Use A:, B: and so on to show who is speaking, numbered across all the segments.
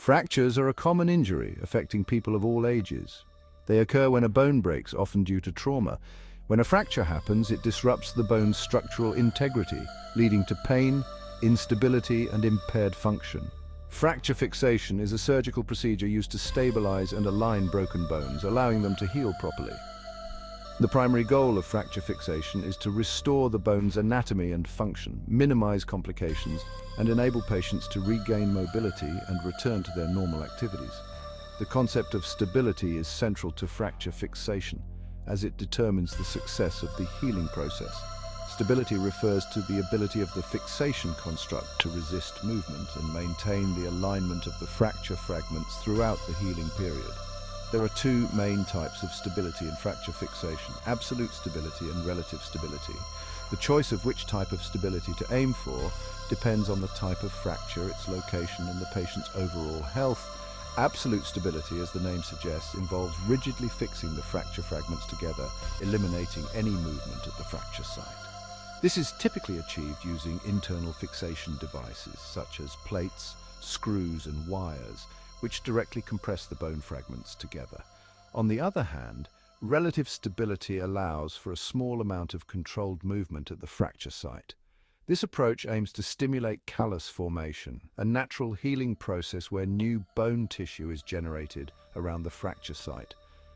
A: Fractures are a common injury affecting people of all ages. They occur when a bone breaks, often due to trauma. When a fracture happens, it disrupts the bone's structural integrity, leading to pain, instability, and impaired function. Fracture fixation is a surgical procedure used to stabilize and align broken bones, allowing them to heal properly. The primary goal of fracture fixation is to restore the bone's anatomy and function, minimize complications, and enable patients to regain mobility and return to their normal activities. The concept of stability is central to fracture fixation, as it determines the success of the healing process. Stability refers to the ability of the fixation construct to resist movement and maintain the alignment of the fracture fragments throughout the healing period. There are two main types of stability in fracture fixation: absolute stability and relative stability. The choice of which type of stability to aim for depends on the type of fracture, its location, and the patient's overall health. Absolute stability, as the name suggests, involves rigidly fixing the fracture fragments together, eliminating any movement at the fracture site. This is typically achieved using internal fixation devices such as plates, screws, and wires, which directly compress the bone fragments together. On the other hand, relative stability allows for a small amount of controlled movement at the fracture site. This approach aims to stimulate callus formation, a natural healing process where new bone tissue is generated around the fracture site.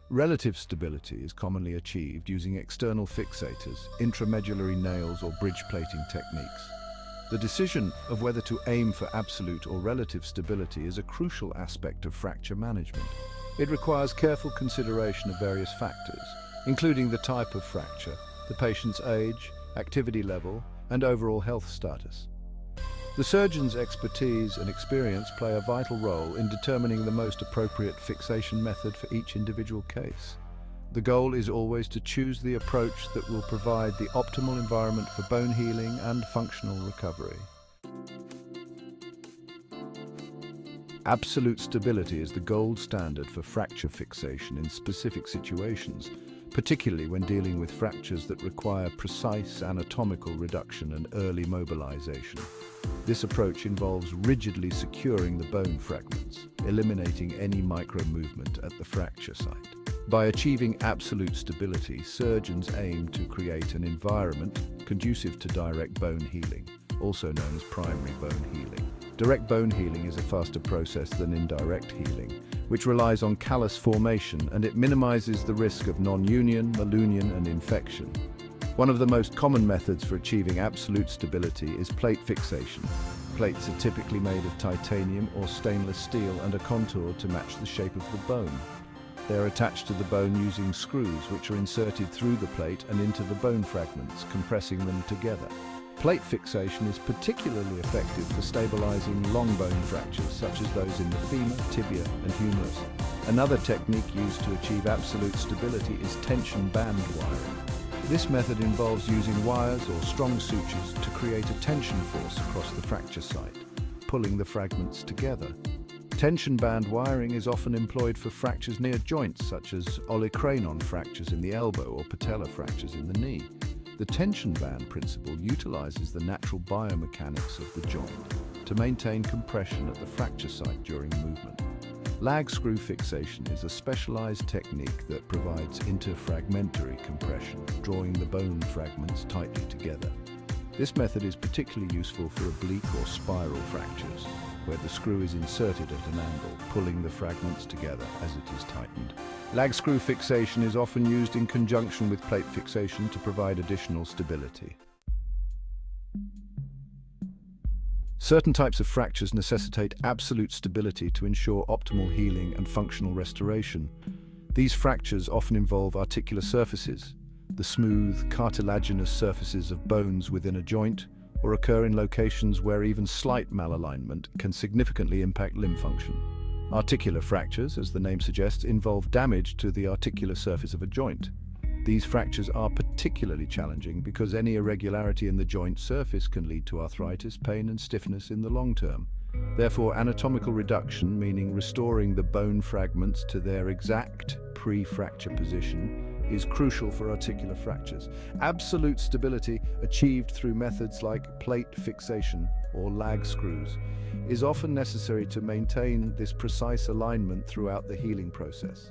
A: Relative stability is commonly achieved using external fixators, intramedullary nails, or bridge plating techniques. The decision of whether to aim for absolute or relative stability is a crucial aspect of fracture management. It requires careful consideration of various factors, including the type of fracture, the patient's age, activity level, and overall health status. The surgeon's expertise and experience play a vital role in determining the most appropriate fixation method for each individual case. The goal is always to choose the approach that will provide the optimal environment for bone healing and functional recovery. Absolute stability is the gold standard for fracture fixation in specific situations, particularly when dealing with fractures that require precise anatomical reduction and early mobilization. This approach involves rigidly securing the bone fragments, eliminating any micro-movement at the fracture site. By achieving absolute stability, surgeons aim to create an environment conducive to direct bone healing, also known as primary bone healing. Direct bone healing is a faster process than indirect healing, which relies on callus formation, and it minimizes the risk of non-union, malunion, and infection. One of the most common methods for achieving absolute stability is plate fixation. Plates are typically made of titanium or stainless steel and are contoured to match the shape of the bone. They are attached to the bone using screws, which are inserted through the plate and into the bone fragments, compressing them together. Plate fixation is particularly effective for stabilizing long bone fractures, such as those in the femur, tibia, and humerus. Another technique used to achieve absolute stability is tension band wiring. This method involves using wires or strong sutures to create a tension force across the fracture site, pulling the fragments together. Tension band wiring is often employed for fractures near joints, such as olecranon fractures in the elbow or patella fractures in the knee. The tension band principle utilizes the natural biomechanics of the joint to maintain compression at the fracture site during movement. Lag screw fixation is a specialized technique that provides interfragmentary compression, drawing the bone fragments tightly together. This method is particularly useful for oblique or spiral fractures, where the screw is inserted at an angle, pulling the fragments together as it is tightened. Lag screw fixation is often used in conjunction with plate fixation to provide additional stability. Certain types of fractures necessitate absolute stability to ensure optimal healing and functional restoration. These fractures often involve articular surfaces, the smooth, cartilaginous surfaces of bones within a joint, or occur in locations where even slight malalignment can significantly impact limb function. Articular fractures, as the name suggests, involve damage to the articular surface of a joint. These fractures are particularly challenging because any irregularity in the joint surface can lead to arthritis, pain, and stiffness in the long term. Therefore, anatomical reduction, meaning restoring the bone fragments to their exact pre-fracture position, is crucial for articular fractures. Absolute stability, achieved through methods like plate fixation or lag screws, is often necessary to maintain this precise alignment throughout the healing process.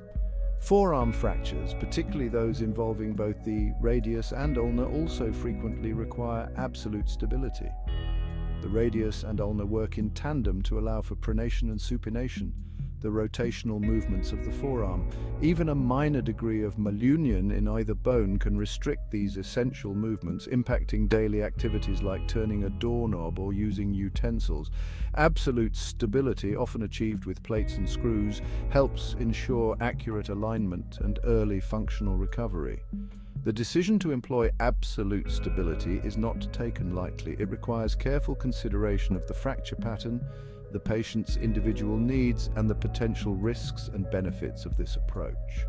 A: Forearm fractures, particularly those involving both the radius and ulna, also frequently require absolute stability. The radius and ulna work in tandem to allow for pronation and supination, the rotational movements of the forearm. Even a minor degree of malunion in either bone can restrict these essential movements, impacting daily activities like turning a doorknob or using utensils. Absolute stability, often achieved with plates and screws, helps ensure accurate alignment and early functional recovery. The decision to employ absolute stability is not taken lightly. It requires careful consideration of the fracture pattern, the patient's individual needs, and the potential risks and benefits of this approach.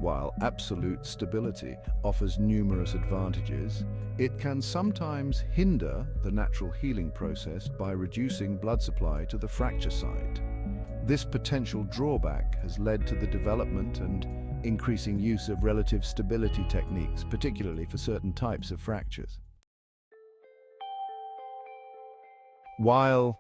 A: While absolute stability offers numerous advantages, it can sometimes hinder the natural healing process by reducing blood supply to the fracture site. This potential drawback has led to the development and increasing use of relative stability techniques, particularly for certain types of fractures. While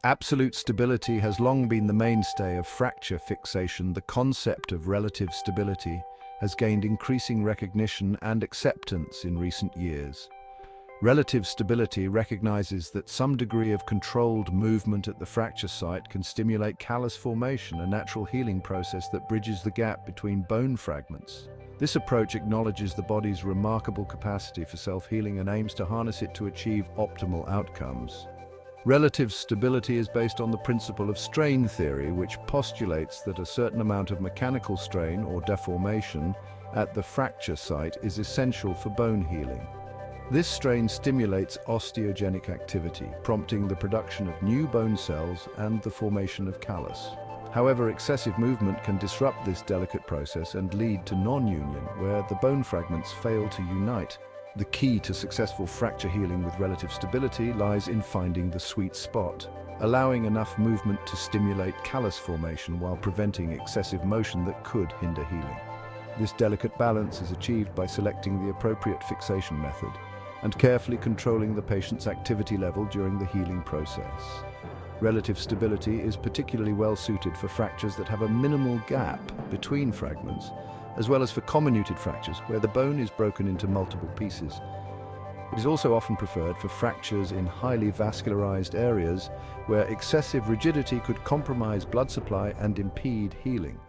A: absolute stability has long been the mainstay of fracture fixation, the concept of relative stability has gained increasing recognition and acceptance in recent years. Relative stability recognizes that some degree of controlled movement at the fracture site can stimulate callus formation, a natural healing process that bridges the gap between bone fragments. This approach acknowledges the body's remarkable capacity for self-healing and aims to harness it to achieve optimal outcomes. Relative stability is based on the principle of strain theory, which postulates that a certain amount of mechanical strain or deformation at the fracture site is essential for bone healing. This strain stimulates osteogenic activity, prompting the production of new bone cells and the formation of callus. However, excessive movement can disrupt this delicate process and lead to non-union, where the bone fragments fail to unite. The key to successful fracture healing with relative stability lies in finding the sweet spot, allowing enough movement to stimulate callus formation while preventing excessive motion that could hinder healing. This delicate balance is achieved by selecting the appropriate fixation method and carefully controlling the patient's activity level during the healing process. Relative stability is particularly well suited for fractures that have a minimal gap between fragments, as well as for comminuted fractures, where the bone is broken into multiple pieces. It is also often preferred for fractures in highly vascularized areas, where excessive rigidity could compromise blood supply and impede healing.